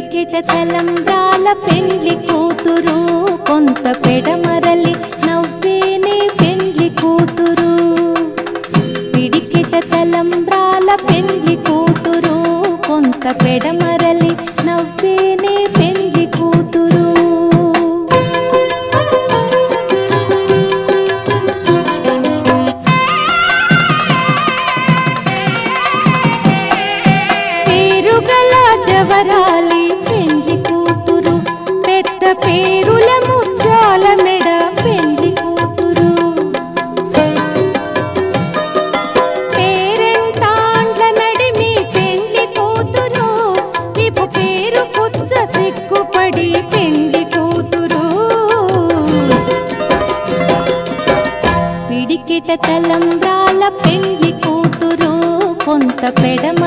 పిడికెట తలంబ్రాల పెండ్లి కూతురు కొంత పెడమరలి నవ్వేనే పెండ్లి కూతురు పిడికెట తలంబ్రాల పెండ్లి కూతురు కొంత పెడమరలి నవ్వేనే పెండ్లి కూతురు పేరుగల జవరాలి పెండ్లి కూతురు పెద్ద పేరుల ముత్యాల మెడ పెండ్లి కూతురు పేరెంటాండ్ల నడిమి పెండ్లి కూతురు విపు పేరు పుచ్చ సిగ్గుపడి పెండ్లి కూతురు పిడికిట తలంబ్రాల పెండ్లి కూతురు కొంత పెడమ